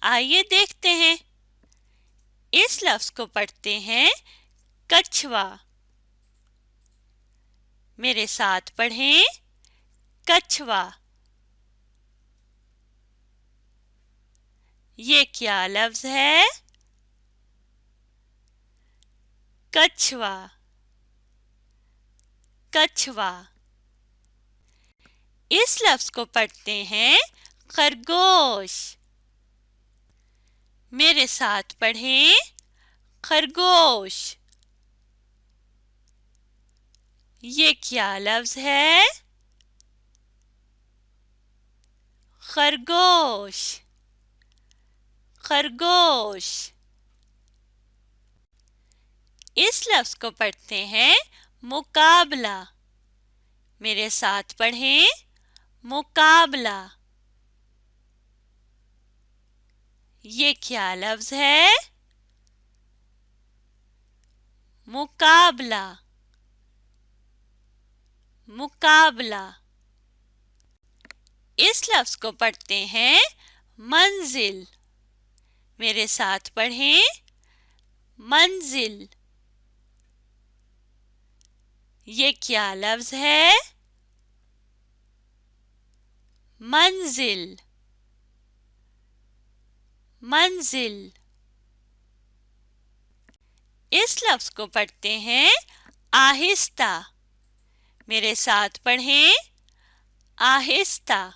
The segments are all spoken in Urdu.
آئیے دیکھتے ہیں۔ اس لفظ کو پڑھتے ہیں کچھوا۔ میرے ساتھ پڑھیں کچھوا۔ یہ کیا لفظ ہے؟ کچھوا، کچھوا۔ اس لفظ کو پڑھتے ہیں خرگوش۔ میرے ساتھ پڑھیں خرگوش۔ یہ کیا لفظ ہے؟ خرگوش، خرگوش۔ اس لفظ کو پڑھتے ہیں مقابلہ۔ میرے ساتھ پڑھیں مقابلہ۔ یہ کیا لفظ ہے؟ مقابلہ، مقابلہ۔ اس لفظ کو پڑھتے ہیں منزل۔ میرے ساتھ پڑھیں منزل۔ یہ کیا لفظ ہے؟ منزل، منزل۔ اس لفظ کو پڑھتے ہیں آہستہ۔ میرے ساتھ پڑھیں آہستہ۔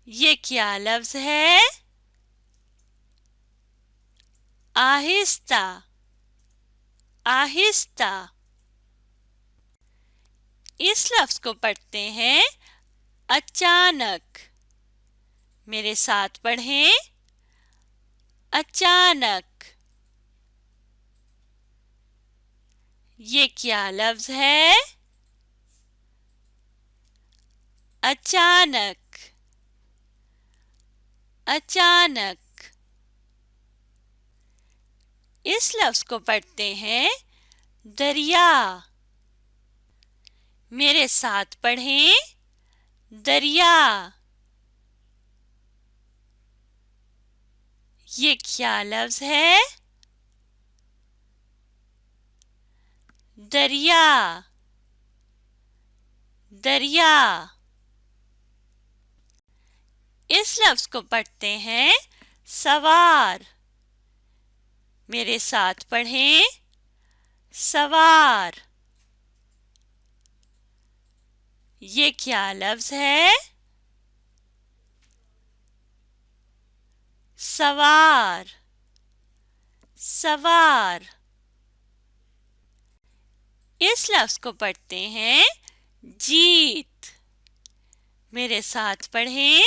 یہ کیا لفظ ہے؟ آہستہ، آہستہ۔ اس لفظ کو پڑھتے ہیں اچانک۔ میرے ساتھ پڑھیں اچانک۔ یہ کیا لفظ ہے؟ اچانک، اچانک۔ اس لفظ کو پڑھتے ہیں دریا۔ میرے ساتھ پڑھیں دریا۔ یہ کیا لفظ ہے؟ دریا، دریا۔ اس لفظ کو پڑھتے ہیں سوار۔ میرے ساتھ پڑھیں سوار۔ یہ کیا لفظ ہے؟ سوار، سوار۔ اس لفظ کو پڑھتے ہیں جیت۔ میرے ساتھ پڑھیں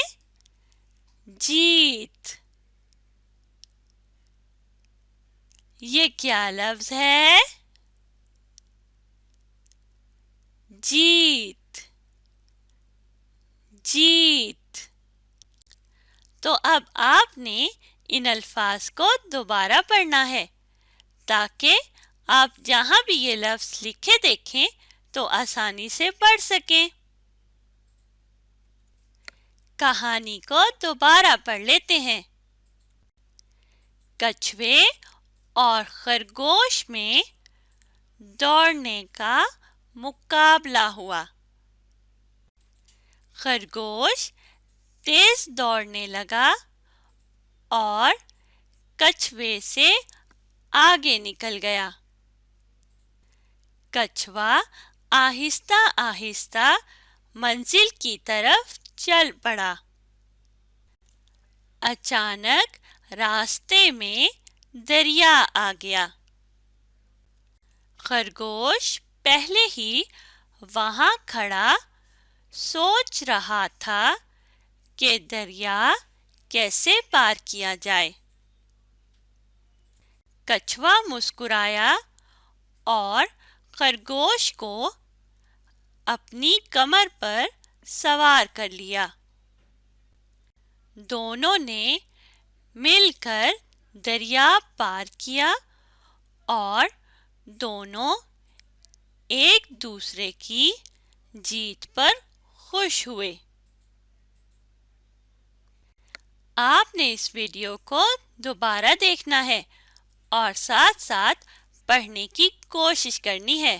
جیت۔ یہ کیا لفظ ہے؟ جیت، جیت۔ تو اب آپ نے ان الفاظ کو دوبارہ پڑھنا ہے تاکہ آپ جہاں بھی یہ لفظ لکھے دیکھیں تو آسانی سے پڑھ سکیں۔ کہانی کو دوبارہ پڑھ لیتے ہیں۔ کچھوے اور خرگوش میں دوڑنے کا مقابلہ ہوا۔ خرگوش تیز دوڑنے لگا اور کچھوے سے آگے نکل گیا۔ کچھوا آہستہ آہستہ منزل کی طرف چل پڑا۔ اچانک راستے میں دریا آ گیا۔ خرگوش پہلے ہی وہاں کھڑا سوچ رہا تھا کہ دریا کیسے پار کیا جائے۔ کچھوا مسکرایا اور خرگوش کو اپنی کمر پر سوار کر لیا۔ دونوں نے مل کر دریا پار کیا اور دونوں ایک دوسرے کی جیت پر خوش ہوئے۔ آپ نے اس ویڈیو کو دوبارہ دیکھنا ہے اور ساتھ ساتھ پڑھنے کی کوشش کرنی ہے۔